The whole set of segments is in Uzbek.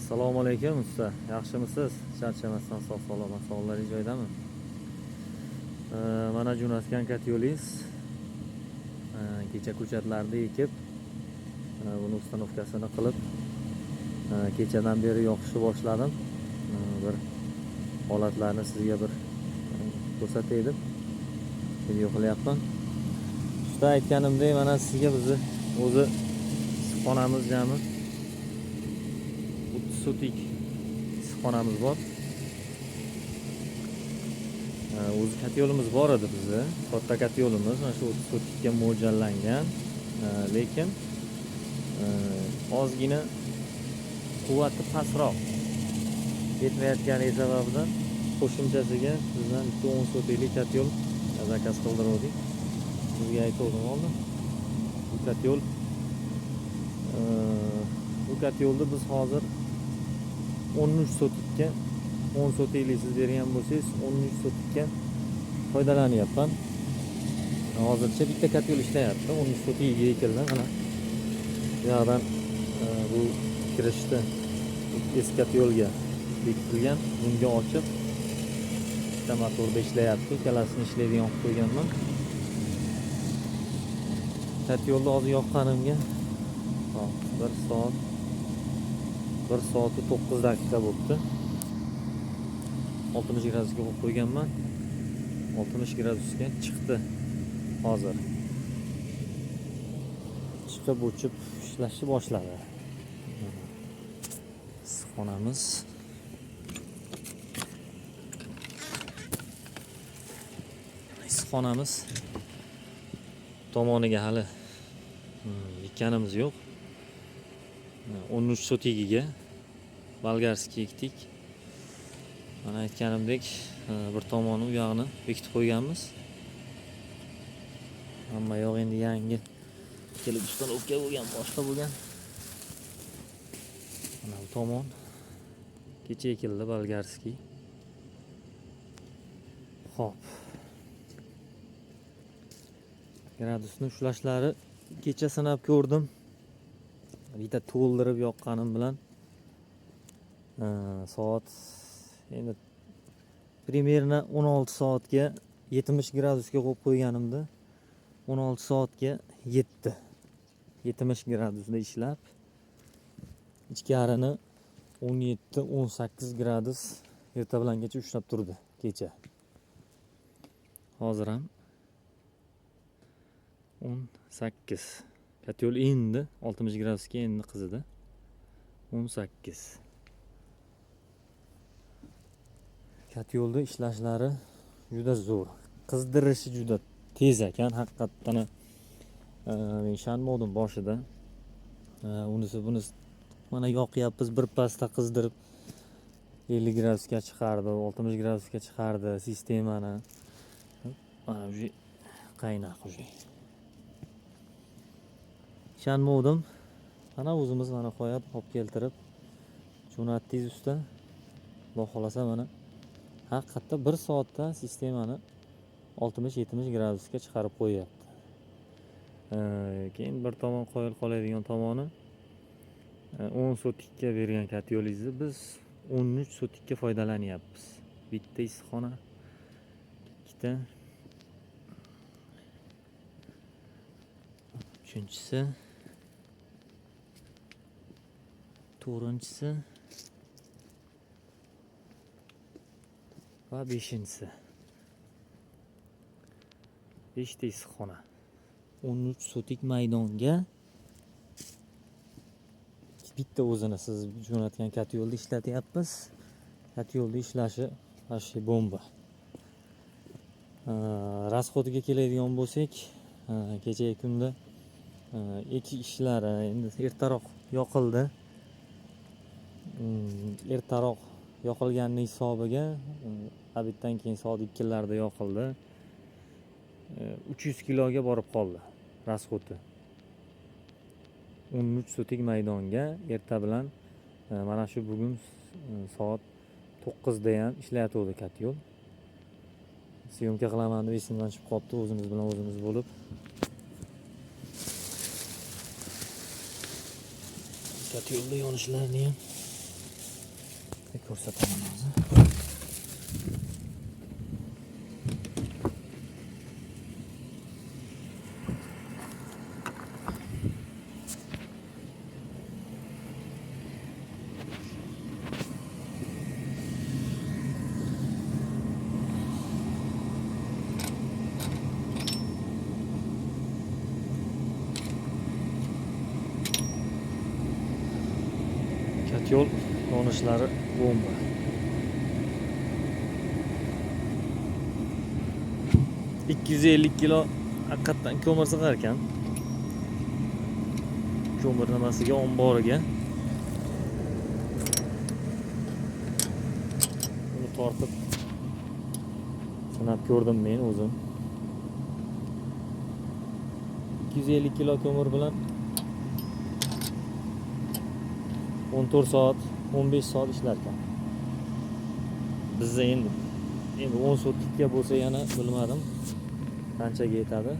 Assalomu alaykum usta. Yaxshimisiz? Charchamasdan sog' salomat, sog'lig'ingiz joyidami? Mana jo'natgan katyolingiz. Kecha ko'chatlarni ekib, buni ustanovkasini qilib, kechadan beri yoqishni boshladim. Bir holatlarni sizga bir ko'rsatay deb video qilyapman. Usta aytganimdek, mana sizga bizni o'zi issiqxonamiz jami 30 sotik issiqxonamiz bor. O'zi katyolimiz bor edi bizda. Katta katyolimiz mana shu 30 sotikka mo'ljallangan. Lekin ozgina quvvati pastroq yetmayotgani sababidan qo'shimchasiga bizdan 10 sotiklik katyol zakaz qildirdik. Sizga aytdim oldin. Bu katyolni biz hozir 13 sotikka 10 sotiklik siz bergan bo'lsangiz 13 sotikka foydalanyapman. Hozircha bitta katyol ishlayapti. 13 sotik ekildi. Mana bu yoqdan bu kirishda eski katyolga bekitilgan. Bunga ochib bitta motorda ishlayapti. Ikkalasini ishlaydigan qilib qo'yganman. Katyolni hozir yoqqanimga 1 soat 9 daqiqa bo'libdi. 60 gradusga qo'yib qo'yganman. 60 gradusga chiqdi hozir. Chiqib o'chib ishlashni boshladi. Issiqxonamiz. Issiqxonamiz tomoniga hali ekkanimiz yo'q. 13 sotigiga bolgarskiy ekdik. Mana aytganimdek, bir tomoni u yog'ini bekitib qo'yganmiz. Hamma yo'q endi yangi kelib ustanovka bo'lgan, boshqa bo'lgan. Mana bu tomon kecha ekildi bolgarskiy. Xo'p. Gradusni ushlashlari kecha sanab ko'rdim. Bitta to'ldirib yoqqanim bilan soat endi примерно 16 soatga 70 gradusga qo'yib qo'yganimda 16 soatga yetdi. 70 gradusda ishlab ichkarini 17-18 gradus erta bilangacha ushlab turdi kecha. Hozir ham 18. Katyol endi 60 gradusga endi qizidi. 18. Katyolda ishlashlari juda zo'r. Qizdirishi juda tez ekan, haqiqatdan. Men ishonmadim boshida. Bunisi mana yoqyapmiz, bir pasda qizdirib 50 gradusga chiqardi, 60 gradusga chiqardi sistemani. Mana bu qaynaq уже. Ishonmadim. Mana o'zimiz mana qo'yib, olib keltirib jo'natdingiz usta. Xudo xolasa mana haqiqatda 1 soatda sistemani 60-70 gradusga chiqarib qo'yapti. Keyin bir tomon qoladigan tomoni 10 sotikka bergan katyolingizni biz 13 sotikka foydalanyapmiz. Bitta issiqxona, ikkita. Uchinchisi, to'rtinchisi va beshinchisi. 5 ta issiqxona. 13 sotik maydonga bitta o'zini siz jo'natgan katyolni ishlatyapmiz. Katyolni ishlashi vashi bomba. Rasxodiga keladigan bo'lsak, kechagi kunda ekish ishlari endi ertaroq yoqildi. Ertaroq yoqilganning hisobiga obeddan keyin soat 2 larda yoqildi. 300 kiloga borib qoldi rasxodi. 13 sotik maydonga erta bilan mana shu bugun soat 9 da ham ishlayotdi katyol. Syomka qilaman deb esimdan chiqib qolibdi, o'zimiz bilan o'zimiz bo'lib. Katyolda yonishlarini ham ko'rsataman hozir. Yo'l yonishlari bomba. $250 kilo haqiqatdan ko'mir sig'ar ekan. Ko'mir nimasiga, omboriga. Uni tortib sinab ko'rdim men o'zim. 250 kilo ko'mir bilan 14 soat, 15 soat ishlar ekan. Bizda endi 10 sotikka bo'lsa yana bilmadim qanchaga yetadi.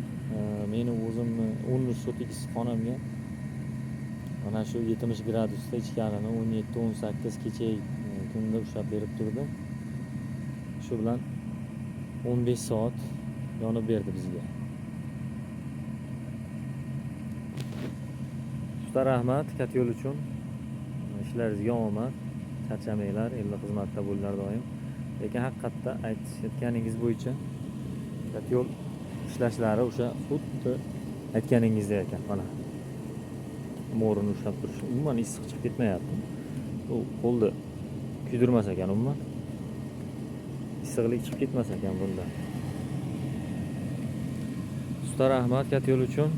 Meni o'zimni 13 sotik issiqxonamga mana shu 70 gradusda ichkarini 17-18 kecha kunda ushlab berib turdi. Shu bilan 15 soat yonib berdi bizga. Usta rahmat kat yo'l uchun. Ishlaringizga omad, charchamanglar, elli xizmatda bo'linglar doim. Lekin haqiqatda aytganingiz bo'yicha kat yo'l ishlashlari o'sha xuddi aytganingizdek ekan. Mana mo'rini ushlab turish, umuman issiq chiqib ketmayapti. U qo'lni kuydirmas ekan umuman. Issiqlik chiqib ketmas ekan bunda. Usta rahmat kat yo'l uchun.